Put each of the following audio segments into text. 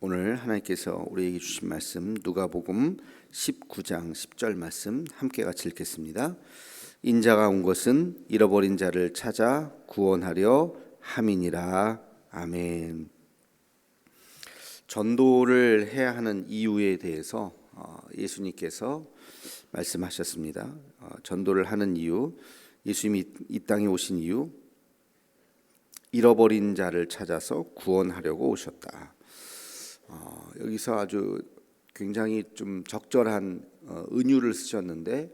오늘 하나님께서 우리에게 주신 말씀 누가복음 19장 10절 말씀 함께 같이 읽겠습니다. 인자가 온 것은 잃어버린 자를 찾아 구원하려 함이니라. 아멘. 전도를 해야 하는 이유에 대해서 예수님께서 말씀하셨습니다. 전도를 하는 이유, 예수님이 이 땅에 오신 이유, 잃어버린 자를 찾아서 구원하려고 오셨다. 여기서 아주 굉장히 좀 적절한 은유를 쓰셨는데,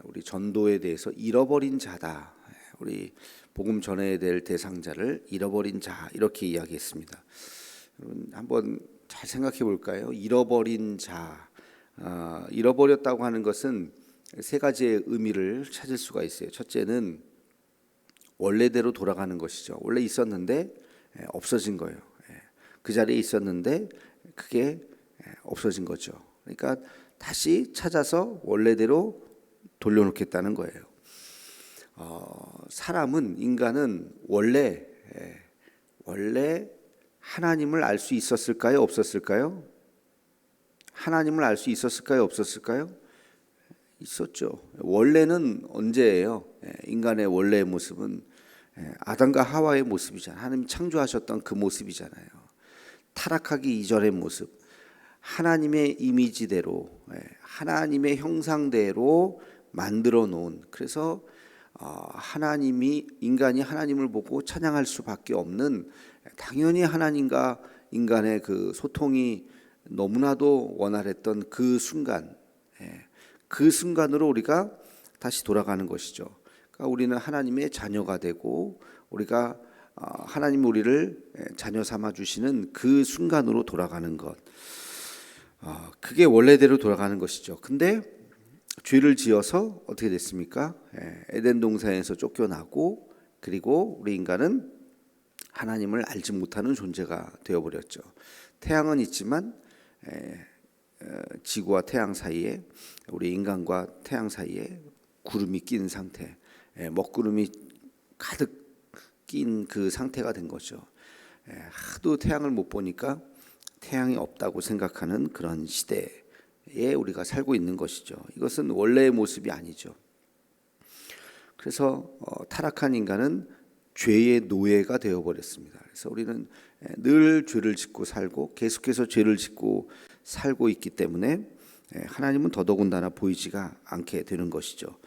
우리 전도에 대해서 잃어버린 자다. 우리 복음 전해야 될 대상자를 잃어버린 자, 이렇게 이야기했습니다. 여러분 한번 잘 생각해 볼까요? 잃어버린 자, 잃어버렸다고 하는 것은 세 가지의 의미를 찾을 수가 있어요. 첫째는 원래대로 돌아가는 것이죠. 원래 있었는데 없어진 거예요. 그 자리에 있었는데 그게 없어진 거죠. 그러니까 다시 찾아서 원래대로 돌려놓겠다는 거예요. 인간은 원래 하나님을 알 수 있었을까요? 없었을까요? 하나님을 알 수 있었을까요? 없었을까요? 있었죠. 원래는 언제예요? 인간의 원래의 모습은 아담과 하와의 모습이잖아요. 하나님 창조하셨던 그 모습이잖아요. 타락하기 이전의 모습, 하나님의 이미지대로, 하나님의 형상대로 만들어 놓은, 그래서 인간이 하나님을 보고 찬양할 수밖에 없는, 당연히 하나님과 인간의 그 소통이 너무나도 원활했던 그 순간, 그 순간으로 우리가 다시 돌아가는 것이죠. 그러니까 우리는 하나님의 자녀가 되고, 우리가 하나님 우리를 자녀 삼아 주시는 그 순간으로 돌아가는 것, 그게 원래대로 돌아가는 것이죠. 근데 죄를 지어서 어떻게 됐습니까? 에덴 동산에서 쫓겨나고, 그리고 우리 인간은 하나님을 알지 못하는 존재가 되어버렸죠. 태양은 있지만 지구와 태양 사이에, 우리 인간과 태양 사이에 구름이 낀 상태, 먹구름이 가득 낀 그 상태가 된 거죠. 하도 태양을 못 보니까 태양이 없다고 생각하는 그런 시대에 우리가 살고 있는 것이죠. 이것은 원래의 모습이 아니죠. 그래서 타락한 인간은 죄의 노예가 되어버렸습니다. 그래서 우리는 늘 죄를 짓고 살고 계속해서 죄를 짓고 살고 있기 때문에 하나님은 더더군다나 보이지가 않게 되는 것이죠.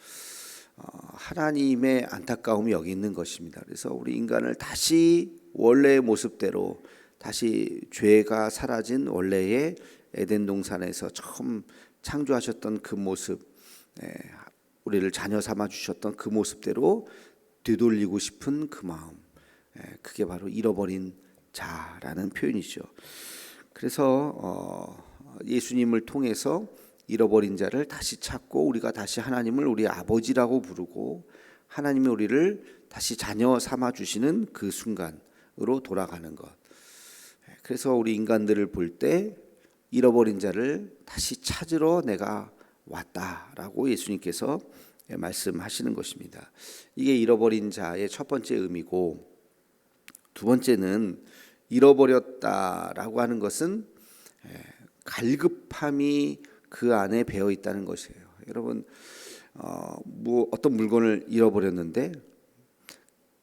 하나님의 안타까움이 여기 있는 것입니다. 그래서 우리 인간을 다시 원래의 모습대로, 다시 죄가 사라진 원래의 에덴 동산에서 처음 창조하셨던 그 모습, 우리를 자녀 삼아 주셨던 그 모습대로 되돌리고 싶은 그 마음, 그게 바로 잃어버린 자라는 표현이죠. 그래서 예수님을 통해서 잃어버린 자를 다시 찾고, 우리가 다시 하나님을 우리 아버지라고 부르고, 하나님이 우리를 다시 자녀 삼아 주시는 그 순간으로 돌아가는 것. 그래서 우리 인간들을 볼 때 잃어버린 자를 다시 찾으러 내가 왔다라고 예수님께서 말씀하시는 것입니다. 이게 잃어버린 자의 첫 번째 의미고, 두 번째는 잃어버렸다라고 하는 것은 갈급함이 그 안에 배어 있다는 것이에요. 여러분, 어떤 물건을 잃어버렸는데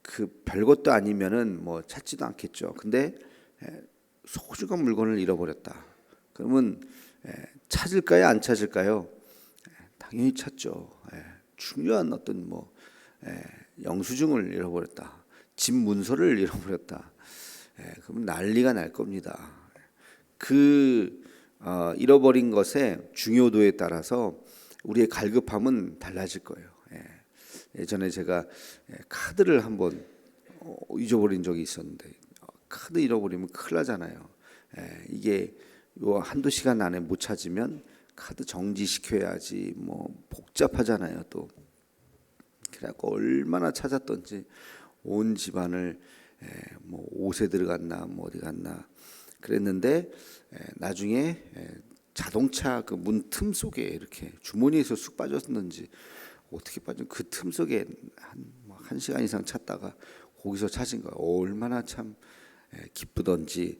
그 별것도 아니면은 찾지도 않겠죠. 근데 소중한 물건을 잃어버렸다. 그러면 찾을까요, 안 찾을까요? 당연히 찾죠. 중요한 어떤 영수증을 잃어버렸다, 집 문서를 잃어버렸다, 그러면 난리가 날 겁니다. 잃어버린 것의 중요도에 따라서 우리의 갈급함은 달라질 거예요. 예전에 제가 카드를 한번 잊어버린 적이 있었는데, 카드 잃어버리면 큰일 나잖아요. 이게 한두 시간 안에 못 찾으면 카드 정지시켜야지, 복잡하잖아요. 또 그래갖고 얼마나 찾았던지, 온 집안을 옷에 들어갔나 어디 갔나 그랬는데, 나중에 자동차 그 문 틈 속에 이렇게 주머니에서 쑥 빠졌는지 어떻게 빠진 그 틈 속에 한 시간 이상 찾다가 거기서 찾은 거예요. 얼마나 참 기쁘던지.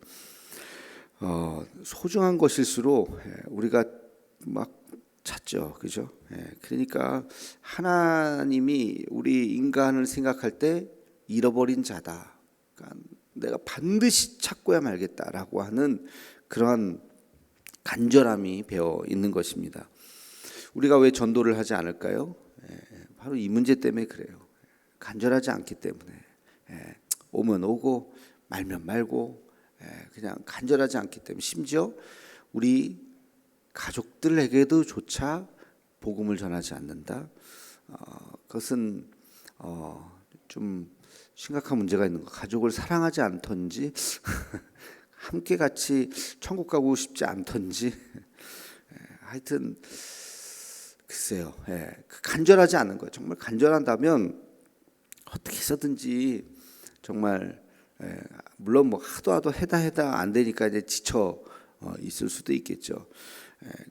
소중한 것일수록 우리가 막 찾죠, 그죠? 그러니까 하나님이 우리 인간을 생각할 때 잃어버린 자다. 그러니까 내가 반드시 찾고야 말겠다라고 하는 그러한 간절함이 배어 있는 것입니다. 우리가 왜 전도를 하지 않을까요? 바로 이 문제 때문에 그래요. 간절하지 않기 때문에. 오면 오고 말면 말고 그냥 간절하지 않기 때문에, 심지어 우리 가족들에게도 조차 복음을 전하지 않는다. 그것은 좀 심각한 문제가 있는 거. 가족을 사랑하지 않던지 함께 같이 천국 가고 싶지 않던지 하여튼 글쎄요. 간절하지 않은 거예요. 정말 간절한다면 어떻게 해서든지 정말 물론 뭐 하도 해다 안 되니까 이제 지쳐 있을 수도 있겠죠.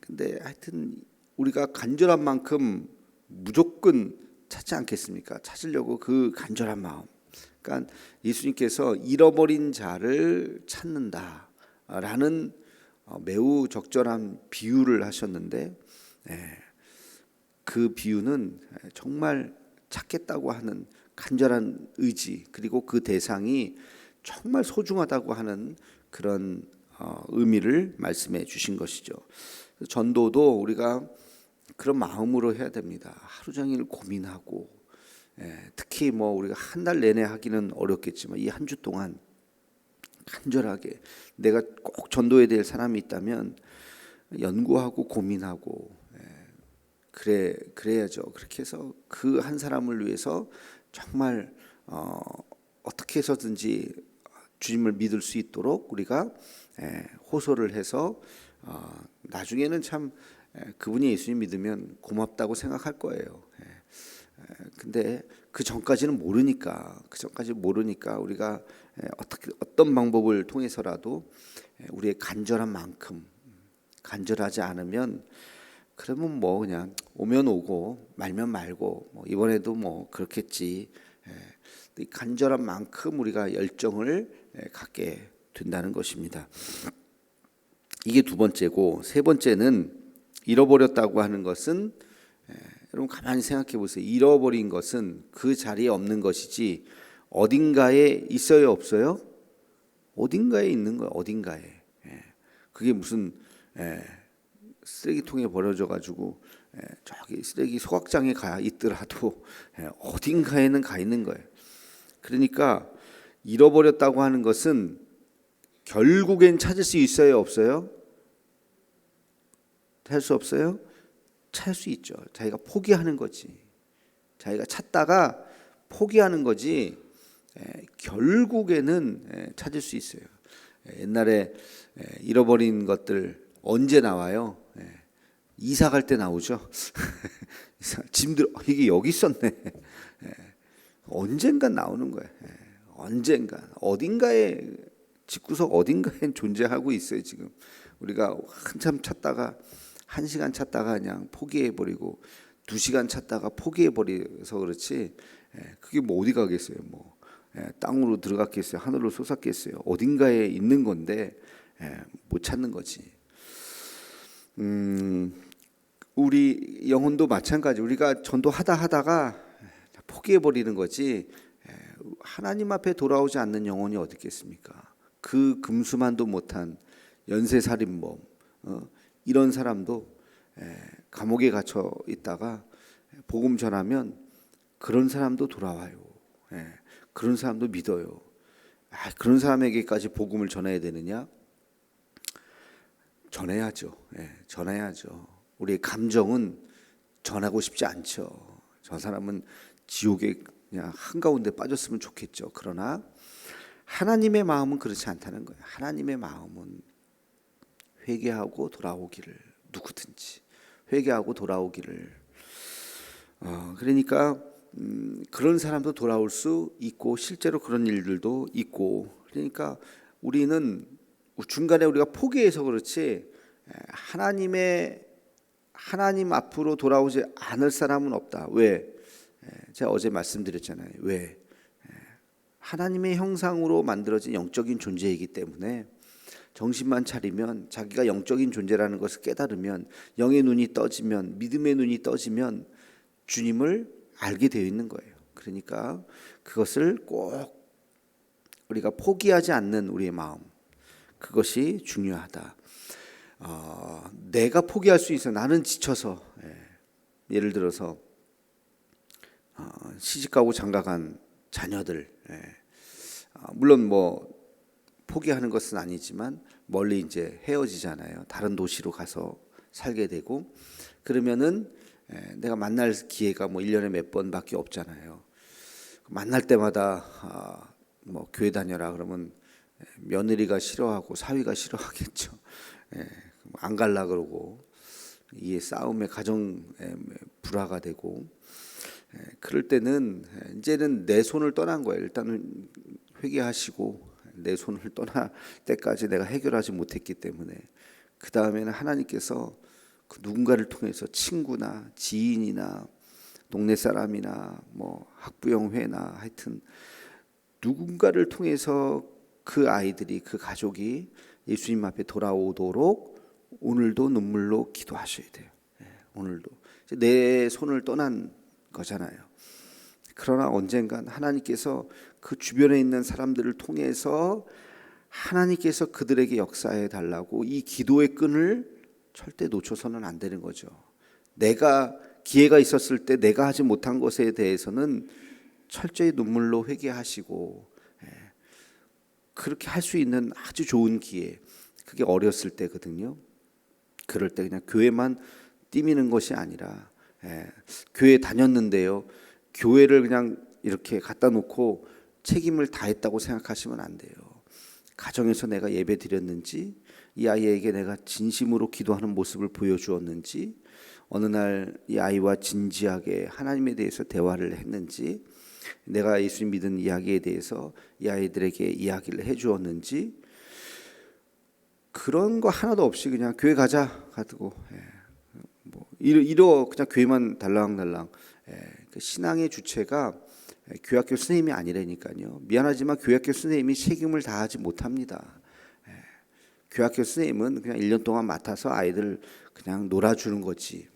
근데 하여튼 우리가 간절한 만큼 무조건 찾지 않겠습니까? 찾으려고 그 간절한 마음. 그러니까 예수님께서 잃어버린 자를 찾는다라는 매우 적절한 비유를 하셨는데, 그 비유는 정말 찾겠다고 하는 간절한 의지, 그리고 그 대상이 정말 소중하다고 하는 그런 의미를 말씀해 주신 것이죠. 전도도 우리가 그런 마음으로 해야 됩니다. 하루 종일 고민하고, 특히 뭐 우리가 한 달 내내 하기는 어렵겠지만 이 한 주 동안 간절하게 내가 꼭 전도해야 될 사람이 있다면 연구하고 고민하고, 그래야죠. 그렇게 해서 그 한 사람을 위해서 정말 어떻게 해서든지 주님을 믿을 수 있도록 우리가 호소를 해서 나중에는 참 그분이 예수님 믿으면 고맙다고 생각할 거예요. 근데 그 전까지는 모르니까, 우리가 어떤 방법을 통해서라도 우리의 간절한 만큼, 간절하지 않으면 그러면 뭐 그냥 오면 오고 말면 말고 뭐 이번에도 뭐 그렇겠지. 간절한 만큼 우리가 열정을 갖게 된다는 것입니다. 이게 두 번째고, 세 번째는 잃어버렸다고 하는 것은, 여러분 가만히 생각해 보세요. 잃어버린 것은 그 자리에 없는 것이지 어딘가에 있어요, 없어요? 어딘가에 있는 거예요. 어딘가에. 그게 무슨 쓰레기통에 버려져 가지고 저기 쓰레기 소각장에 가 있더라도 어딘가에는 가 있는 거예요. 그러니까 잃어버렸다고 하는 것은 결국엔 찾을 수 있어요, 없어요? 찾을 수 없어요? 찾을 수 있죠. 자기가 포기하는 거지. 자기가 찾다가 포기하는 거지. 결국에는 찾을 수 있어요. 옛날에 잃어버린 것들 언제 나와요? 이사 갈 때 나오죠. 짐들 이게 여기 있었네. 언젠간 나오는 거예요. 언젠간 어딘가에, 집구석 어딘가에 존재하고 있어요. 지금 우리가 한참 찾다가 1시간 찾다가 그냥 포기해버리고 2시간 찾다가 포기해버려서 그렇지, 그게 뭐 어디 가겠어요. 뭐 땅으로 들어갔겠어요, 하늘로 솟았겠어요. 어딘가에 있는 건데 못 찾는 거지. 우리 영혼도 마찬가지. 우리가 전도하다가 포기해버리는 거지, 하나님 앞에 돌아오지 않는 영혼이 어디 있겠습니까? 그 금수만도 못한 연쇄살인범, 이런 사람도 감옥에 갇혀 있다가 복음 전하면 그런 사람도 돌아와요. 그런 사람도 믿어요. 그런 사람에게까지 복음을 전해야 되느냐? 전해야죠. 전해야죠. 우리의 감정은 전하고 싶지 않죠. 저 사람은 지옥에 그냥 한가운데 빠졌으면 좋겠죠. 그러나 하나님의 마음은 그렇지 않다는 거예요. 하나님의 마음은 회개하고 돌아오기를, 누구든지 회개하고 돌아오기를. 그러니까 그런 사람도 돌아올 수 있고 실제로 그런 일들도 있고, 그러니까 우리는 중간에 우리가 포기해서 그렇지 하나님 앞으로 돌아오지 않을 사람은 없다. 왜? 제가 어제 말씀드렸잖아요. 왜? 하나님의 형상으로 만들어진 영적인 존재이기 때문에 정신만 차리면, 자기가 영적인 존재라는 것을 깨달으면, 영의 눈이 떠지면, 믿음의 눈이 떠지면 주님을 알게 되어 있는 거예요. 그러니까 그것을 꼭 우리가 포기하지 않는 우리의 마음, 그것이 중요하다. 내가 포기할 수 있어. 나는 지쳐서. 예를 들어서 시집가고 장가간 자녀들, 물론 뭐 포기하는 것은 아니지만 멀리 이제 헤어지잖아요. 다른 도시로 가서 살게 되고, 그러면은 내가 만날 기회가 뭐 1년에 몇 번밖에 없잖아요. 만날 때마다 뭐 교회 다녀라 그러면 며느리가 싫어하고 사위가 싫어하겠죠. 안 갈라 그러고, 이에 싸움에 가정 불화가 되고, 그럴 때는 이제는 내 손을 떠난 거예요. 일단은 회개하시고, 내 손을 떠날 때까지 내가 해결하지 못했기 때문에 그 다음에는 하나님께서 그 누군가를 통해서 친구나 지인이나 동네 사람이나 뭐 학부형회나 하여튼 누군가를 통해서 그 아이들이, 그 가족이 예수님 앞에 돌아오도록 오늘도 눈물로 기도하셔야 돼요. 오늘도 내 손을 떠난 거잖아요. 그러나 언젠간 하나님께서 그 주변에 있는 사람들을 통해서 하나님께서 그들에게 역사해 달라고 이 기도의 끈을 절대 놓쳐서는 안 되는 거죠. 내가 기회가 있었을 때 내가 하지 못한 것에 대해서는 철저히 눈물로 회개하시고, 그렇게 할 수 있는 아주 좋은 기회, 그게 어렸을 때거든요. 그럴 때 그냥 교회만 뛰미는 것이 아니라, 교회 다녔는데요, 교회를 그냥 이렇게 갖다 놓고 책임을 다했다고 생각하시면 안 돼요. 가정에서 내가 예배 드렸는지, 이 아이에게 내가 진심으로 기도하는 모습을 보여주었는지, 어느 날 이 아이와 진지하게 하나님에 대해서 대화를 했는지, 내가 예수님 믿은 이야기에 대해서 이 아이들에게 이야기를 해주었는지, 그런 거 하나도 없이 그냥 교회 가자 가지고 이러 그냥 교회만 달랑달랑. 그 신앙의 주체가 교회학교 선생님이 아니라니까요. 미안하지만 교회학교 선생님이 책임을 다하지 못합니다. 교회학교 선생님은 그냥 1년 동안 맡아서 아이들 그냥 놀아주는 거지.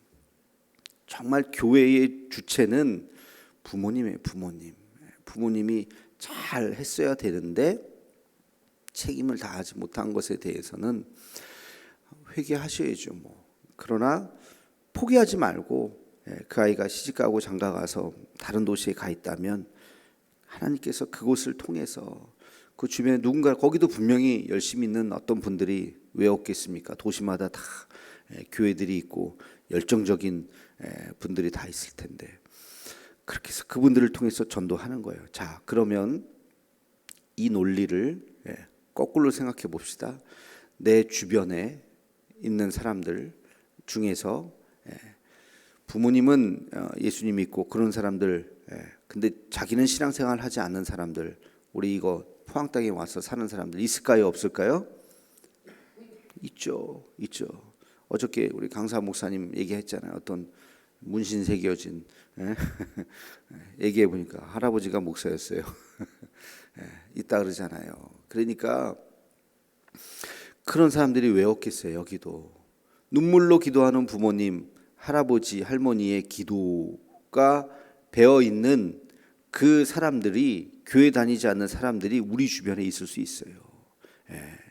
정말 교회의 주체는 부모님이에요. 부모님이 잘 했어야 되는데 책임을 다하지 못한 것에 대해서는 회개하셔야죠. 뭐. 그러나 포기하지 말고, 그 아이가 시집가고 장가가서 다른 도시에 가 있다면 하나님께서 그곳을 통해서 그 주변에 누군가, 거기도 분명히 열심히 있는 어떤 분들이 왜 없겠습니까? 도시마다 다 교회들이 있고 열정적인 분들이 다 있을 텐데, 그렇게 해서 그분들을 통해서 전도하는 거예요. 자, 그러면 이 논리를 거꾸로 생각해 봅시다. 내 주변에 있는 사람들 중에서 부모님은 예수님 믿고 그런 사람들, 근데 자기는 신앙생활 하지 않는 사람들, 우리 이거 포항 땅에 와서 사는 사람들 있을까요? 없을까요? 있죠. 어저께 우리 강사 목사님 얘기했잖아요. 어떤 문신 새겨진, 얘기해 보니까 할아버지가 목사였어요. 있다 그러잖아요. 그러니까 그런 사람들이 왜 없겠어요? 여기도 눈물로 기도하는 부모님, 할아버지, 할머니의 기도가 배어 있는 그 사람들이, 교회 다니지 않는 사람들이 우리 주변에 있을 수 있어요.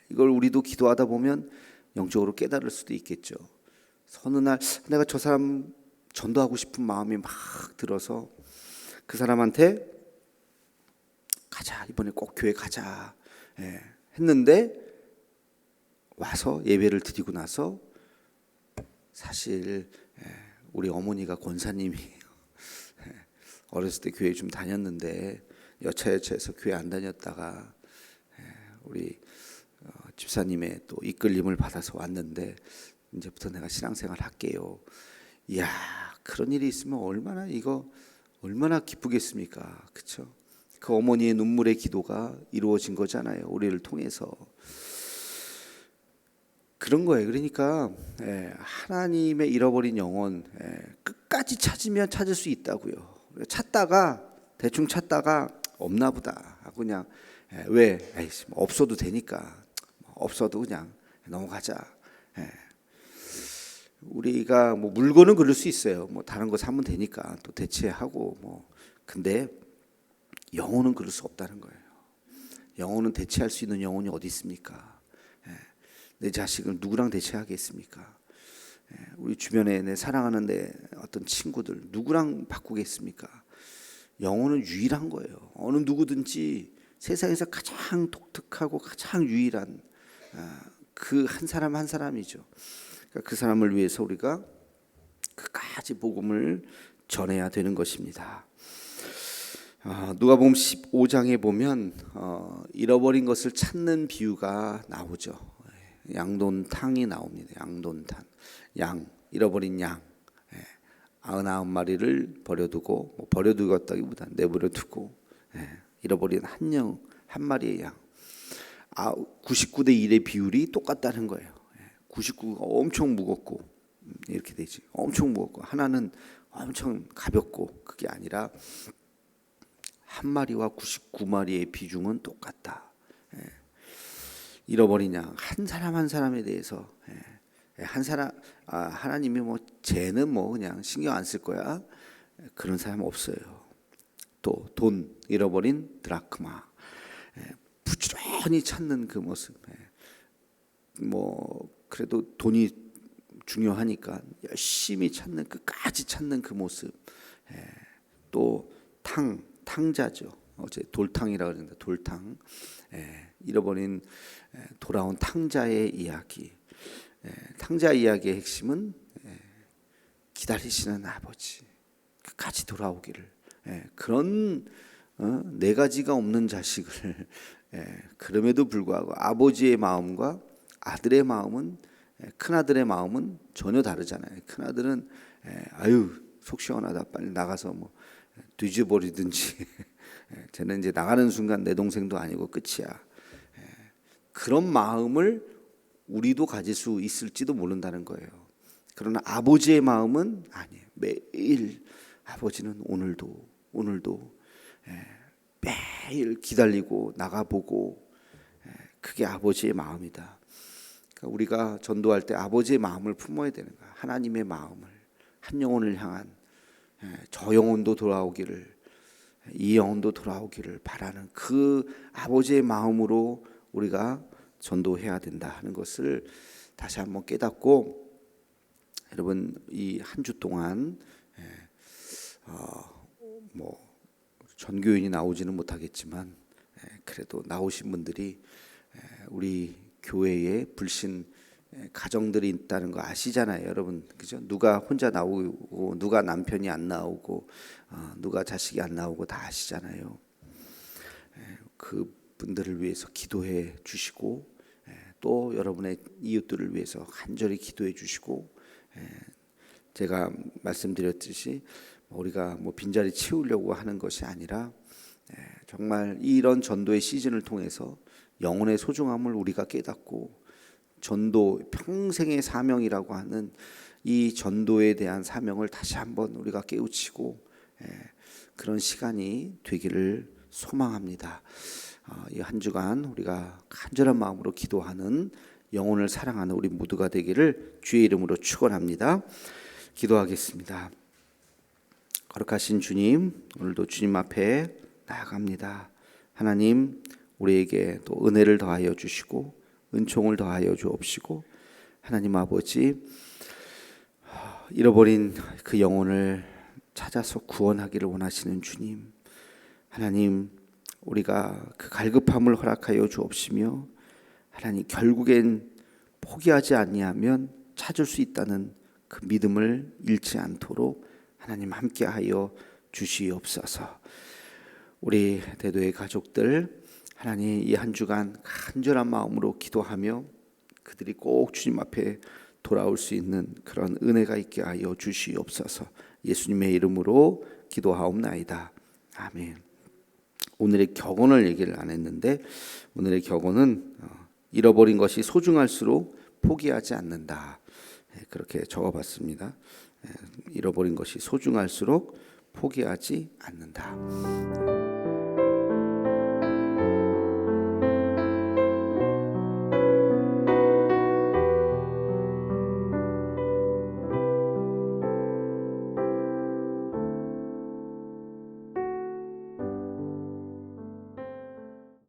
이걸 우리도 기도하다 보면 영적으로 깨달을 수도 있겠죠. 어느 날 내가 저 사람 전도하고 싶은 마음이 막 들어서 그 사람한테 가자, 이번에 꼭 교회 가자 했는데, 와서 예배를 드리고 나서 사실 우리 어머니가 권사님이에요. 어렸을 때 교회 좀 다녔는데 여차여차해서 교회 안 다녔다가 우리 집사님의 또 이끌림을 받아서 왔는데, 이제부터 내가 신앙생활 할게요. 이야, 그런 일이 있으면 얼마나 기쁘겠습니까? 그렇죠? 그 어머니의 눈물의 기도가 이루어진 거잖아요. 우리를 통해서. 그런 거예요. 그러니까 하나님의 잃어버린 영혼, 끝까지 찾으면 찾을 수 있다고요. 대충 찾다가 없나 보다 하고 그냥 왜? 없어도 되니까, 없어도 그냥 넘어가자. 예. 우리가 뭐 물건은 그럴 수 있어요. 뭐 다른 거 사면 되니까 또 대체하고 뭐. 근데 영혼은 그럴 수 없다는 거예요. 영혼은 대체할 수 있는 영혼이 어디 있습니까? 예. 내 자식을 누구랑 대체하겠습니까? 예. 우리 주변에 내 사랑하는 내 어떤 친구들 누구랑 바꾸겠습니까? 영혼은 유일한 거예요. 어느 누구든지 세상에서 가장 독특하고 가장 유일한 그 한 사람 한 사람이죠. 그러니까 그 사람을 위해서 우리가 끝까지 복음을 전해야 되는 것입니다. 누가복음 15장에 보면 잃어버린 것을 찾는 비유가 나오죠. 양돈탕이 나옵니다. 양돈탕, 양, 잃어버린 양, 99마리를 버려두고, 뭐 버려두었다기보다 내버려두고, 잃어버린 한 마리의 양. 99대 1의 비율이 똑같다는 거예요. 99가 엄청 무겁고 이렇게 되지. 엄청 무겁고 하나는 엄청 가볍고, 그게 아니라 한 마리와 99마리의 비중은 똑같다. 잃어버린 양, 한 사람 한 사람에 대해서 한 사람 하나님이 뭐 쟤는 뭐 그냥 신경 안 쓸 거야, 그런 사람 없어요. 또 돈 잃어버린 드라크마, 부지런히 찾는 그 모습. 뭐 그래도 돈이 중요하니까 열심히 찾는, 끝까지 찾는 그 모습. 또 탕자죠. 어제 돌탕이라고 그러는데 돌탕. 잃어버린 돌아온 탕자의 이야기. 탕자 이야기의 핵심은 기다리시는 아버지, 끝까지 돌아오기를. 그런 네 가지가 없는 자식을 그럼에도 불구하고 아버지의 마음과 아들의 마음은, 큰아들의 마음은 전혀 다르잖아요. 큰아들은 아유 속 시원하다, 빨리 나가서 뭐 뒤져버리든지 쟤는 이제 나가는 순간 내 동생도 아니고 끝이야. 그런 마음을 우리도 가질 수 있을지도 모른다는 거예요. 그러나 아버지의 마음은 아니에요. 매일 아버지는 오늘도 매일 기다리고 나가보고, 그게 아버지의 마음이다. 그러니까 우리가 전도할 때 아버지의 마음을 품어야 되는 거야. 하나님의 마음을, 한 영혼을 향한, 저 영혼도 돌아오기를, 이 영혼도 돌아오기를 바라는 그 아버지의 마음으로 우리가 전도해야 된다 하는 것을 다시 한번 깨닫고, 여러분 이 한 주 동안 뭐 전교인이 나오지는 못하겠지만 그래도 나오신 분들이 우리 교회에 불신 가정들이 있다는 거 아시잖아요, 여러분. 그죠? 누가 혼자 나오고 누가 남편이 안 나오고 누가 자식이 안 나오고 다 아시잖아요. 그 분들을 위해서 기도해 주시고, 또 여러분의 이웃들을 위해서 간절히 기도해 주시고, 제가 말씀드렸듯이 우리가 뭐 빈자리 채우려고 하는 것이 아니라 정말 이런 전도의 시즌을 통해서 영혼의 소중함을 우리가 깨닫고, 전도 평생의 사명이라고 하는 이 전도에 대한 사명을 다시 한번 우리가 깨우치고 그런 시간이 되기를 소망합니다. 이 한 주간 우리가 간절한 마음으로 기도하는, 영혼을 사랑하는 우리 모두가 되기를 주의 이름으로 축원합니다. 기도하겠습니다. 거룩하신 주님, 오늘도 주님 앞에 나아갑니다. 하나님, 우리에게 또 은혜를 더하여 주시고 은총을 더하여 주옵시고, 하나님 아버지, 잃어버린 그 영혼을 찾아서 구원하기를 원하시는 주님, 하나님, 우리가 그 갈급함을 허락하여 주옵시며, 하나님 결국엔 포기하지 아니하면 찾을 수 있다는 그 믿음을 잃지 않도록 하나님 함께하여 주시옵소서. 우리 대도의 가족들, 하나님 이 한 주간 간절한 마음으로 기도하며 그들이 꼭 주님 앞에 돌아올 수 있는 그런 은혜가 있게 하여 주시옵소서. 예수님의 이름으로 기도하옵나이다. 아멘. 오늘의 격언을 얘기를 안 했는데, 오늘의 격언은 잃어버린 것이 소중할수록 포기하지 않는다. 그렇게 적어봤습니다. 잃어버린 것이 소중할수록 포기하지 않는다.